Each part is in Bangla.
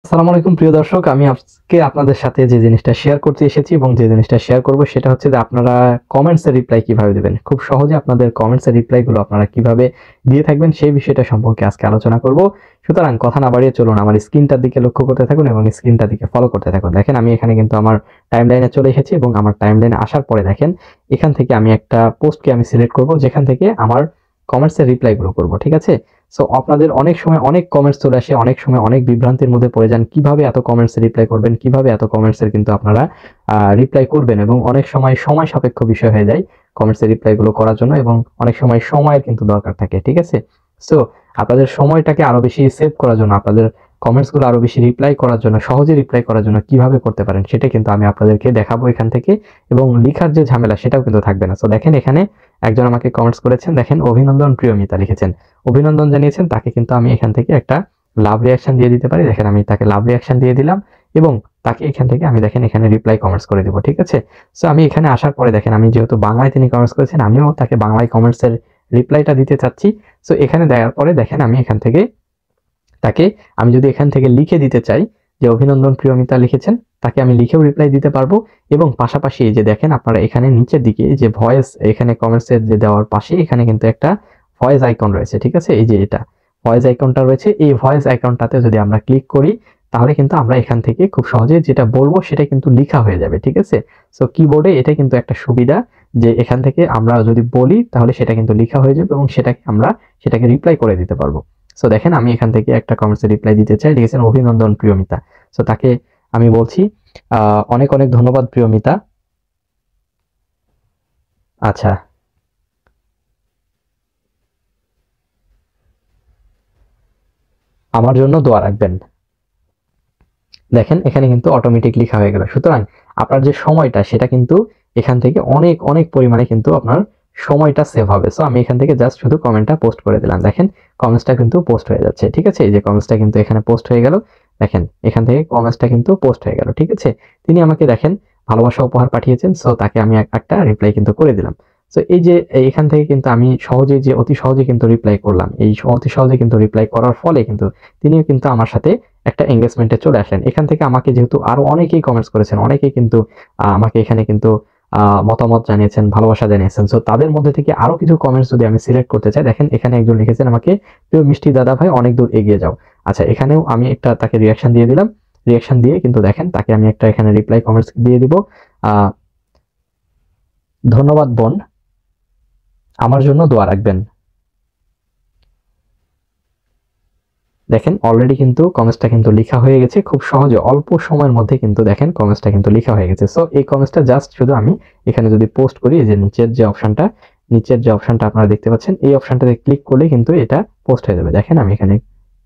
আসসালামু আলাইকুম প্রিয় দর্শক, আমি আজকে আপনাদের সাথে যে জিনিসটা শেয়ার করতে এসেছি এবং যে জিনিসটা শেয়ার করব সেটা হচ্ছে যে আপনারা কমেন্টসের রিপ্লাই কিভাবে দিবেন। খুব সহজে আপনাদের কমেন্টসের রিপ্লাইগুলো আপনারা কিভাবে দিয়ে থাকবেন সেই বিষয়টা সম্পর্কে আজকে আলোচনা করব। সুতরাং কথা না বাড়িয়ে চলুন আমার স্ক্রিনটার দিকে লক্ষ্য করতে থাকুন এবং স্ক্রিনটার দিকে ফলো করতে থাকুন। দেখেন আমি এখানে কিন্তু আমার টাইমলাইনে চলে এসেছি এবং আমার টাইমলাইনে আসার পরে দেখেন এখান থেকে আমি একটা পোস্টকে আমি সিলেক্ট করব যেখান থেকে আমার কমেন্টসের রিপ্লাইগুলো করব। ঠিক আছে? সো আপনাদের অনেক সময় অনেক কমেন্টস চলে আসে, অনেক সময় অনেক বিভ্রান্তির মধ্যে পড়ে যান কিভাবে এত কমেন্টস রিপ্লাই করবেন, কিভাবে এত কমেন্টসের কিন্তু আপনারা রিপ্লাই করবেন, এবং অনেক সময় সময় সাপেক্ষ বিষয় হয়ে যায় কমেন্টসের রিপ্লাইগুলো করার জন্য, এবং অনেক সময় সময়ের কিন্তু দরকার থাকে। ঠিক আছে? সো আপনাদের সময়টাকে আরো বেশি সেভ করার জন্য, আপনাদের কমেন্টসগুলো আরো বেশি রিপ্লাই করার জন্য, সহজে রিপ্লাই করার জন্য কিভাবে করতে পারেন সেটা কিন্তু আমি আপনাদেরকে দেখাবো এখান থেকে, এবং লেখার যে ঝামেলা সেটাও কিন্তু থাকবে না। সো দেখেন এখানে একজন আমাকে কমেন্টস করেছেন, দেখেন অভিনন্দন প্রিয়মিতা লিখেছেন, অভিনন্দন জানিয়েছেন, তাকে কিন্তু আমি এখান থেকে একটা লাভ রিয়াকশন দিয়ে দিতে পারি। দেখেন আমি তাকে লাভ রিয়াকশন দিয়ে দিলাম এবং তাকে এখান থেকে আমি দেখেন এখানে রিপ্লাই কমেন্টস করে দিব। ঠিক আছে? সো আমি এখানে আসার পরে দেখেন আমি যেহেতু বাংলায় তিনি কমেন্টস করেছেন, আমিও তাকে বাংলায় কমেন্টসের রিপ্লাইটা দিতে চাচ্ছি। সো এখানে দেওয়ার পরে দেখেন আমি এখান থেকে তাকে, আমি যদি এখান থেকে লিখে দিতে চাই যে অভিনন্দন প্রিয়মিতা লিখেছেন, তাকে আমি লিখেও রিপ্লাই দিতে পারবো। এবং পাশাপাশি এই যে দেখেন আপনারা এখানে নিচের দিকে যে ভয়েস, এখানে কমেন্টসের যে দেওয়ার পাশে এখানে কিন্তু একটা ভয়েস আইকন রয়েছে। ঠিক আছে? এই যে এটা ভয়েস আইকনটা রয়েছে, এই ভয়েস আইকনটাতে যদি আমরা ক্লিক করি তাহলে কিন্তু আমরা এখান থেকে খুব সহজে যেটা বলবো সেটা কিন্তু লেখা হয়ে যাবে। ঠিক আছে? সো কিবোর্ডে এটা কিন্তু একটা সুবিধা যে এখান থেকে আমরা যদি বলি তাহলে সেটা কিন্তু লেখা হয়ে যাবে এবং সেটাকে রিপ্লাই করে দিতে পারবো। সো দেখেন আমি এখান থেকে একটা কমেন্টসে রিপ্লাই দিতে চাই, লিখেছেন অভিনন্দন প্রিয়মিতা। সো তাকে আমি বলছি অনেক অনেক ধন্যবাদ প্রিয়মিতা। আচ্ছা, আমার জন্য দোয়া রাখবেন। দেখেন এখানে কিন্তু অটোমেটিক লেখা হয়ে গেল। সুতরাং আপনার যে সময়টা সেটা কিন্তু এখান থেকে অনেক অনেক পরিমাণে কিন্তু আপনার সময়টা সেভ হবে। সো আমি এখান থেকে জাস্ট শুধু কমেন্টটা পোস্ট করে দিলাম, দেখেন কমেন্টসটা কিন্তু পোস্ট হয়ে যাচ্ছে। ঠিক আছে? এই যে কমেন্টসটা কিন্তু এখানে পোস্ট হয়ে গেল, দেখেন এখান থেকে কমেন্টসটা কিন্তু পোস্ট হয়ে গেল। ঠিক আছে? তিনি আমাকে দেখেন ভালোবাসা উপহার পাঠিয়েছেন, সো তাকে আমি একটা রিপ্লাই কিন্তু করে দিলাম। সো এই যে এখান থেকে কিন্তু আমি সহজেই যে অতি সহজে কিন্তু রিপ্লাই করলাম, এই অতি সহজে কিন্তু রিপ্লাই করার ফলে কিন্তু তিনিও কিন্তু আমার সাথে একটা এঙ্গেজমেন্টে চলে আসলেন। এখান থেকে আমাকে যেহেতু আরো অনেকেই কমেন্টস করেছেন, অনেকেই কিন্তু আমাকে এখানে কিন্তু মতামত জানিয়েছেন, ভালোবাসা জানিয়েছেন। সো তাদের মধ্যে থেকে আরো কিছু কমেন্টস যদি আমি সিলেক্ট করতে চাই, দেখেন এখানে একজন লিখেছেন আমাকে, প্রিয় মিষ্টি দাদা ভাই অনেক দূর এগিয়ে যাও। আচ্ছা, এখানেও আমি একটা তাকে রিয়াকশন দিয়ে দিলাম। রিয়াকশন দিয়ে কিন্তু দেখেন তাকে আমি একটা এখানে রিপ্লাই কমেন্টস দিয়ে দিব, আহ ধন্যবাদ বোন, আমার জন্য দোয়া রাখবেন। দেখেন অলরেডি কিন্তু কমেন্টসটা কিন্তু লেখা হয়ে গেছে, খুব সহজে অল্প সময়ের মধ্যে কিন্তু দেখেন কমেন্টসটা কিন্তু লেখা হয়ে গেছে। সো এই কমেন্টসটা জাস্ট শুধু আমি এখানে যদি পোস্ট করি, যে নিচের যে অপশনটা আপনারা দেখতে পাচ্ছেন, এই অপশনটাতে ক্লিক করলে কিন্তু এটা পোস্ট হয়ে যাবে। দেখেন আমি এখানে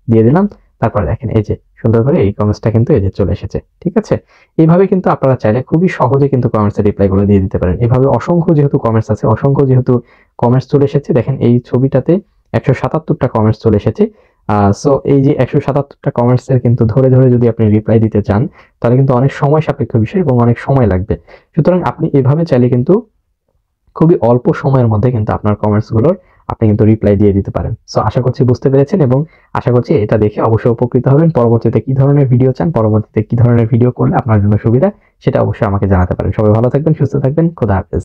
দিয়ে দিলাম, তারপর দেখেন এই যে সুন্দর করে এই কমেন্টসটা কিন্তু এই যে চলে এসেছে। ঠিক আছে? এইভাবে কিন্তু আপনারা চাইলে খুবই সহজে কিন্তু কমেন্টসের রিপ্লাইগুলো দিয়ে দিতে পারেন। এভাবে অসংখ্য যেহেতু কমেন্টস আছে, অসংখ্য যেহেতু কমেন্টস চলে এসেছে, দেখেন এই ছবিটাতে 177টা কমেন্টস চলে এসেছে। সো এই যে 177টা কমেন্টস এর কিন্তু ধরে ধরে যদি আপনি রিপ্লাই দিতে চান তাহলে কিন্তু অনেক সময় সাপেক্ষ বিষয় এবং অনেক সময় লাগবে। সুতরাং আপনি এভাবে চাইলে কিন্তু খুবই অল্প সময়ের মধ্যে কিন্তু আপনার কমেন্টস গুলোর আপনি কিন্তু রিপ্লাই দিয়ে দিতে পারেন। সো আশা করছি বুঝতে পেরেছেন এবং আশা করছি এটা দেখে অবশ্যই উপকৃত হবেন। পরবর্তীতে কি ধরনের ভিডিও চান, পরবর্তীতে কি ধরনের ভিডিও করলে আপনার জন্য সুবিধা, সেটা অবশ্যই আমাকে জানাতে পারেন। সবাই ভালো থাকবেন, সুস্থ থাকবেন। খোদা হাফেজ।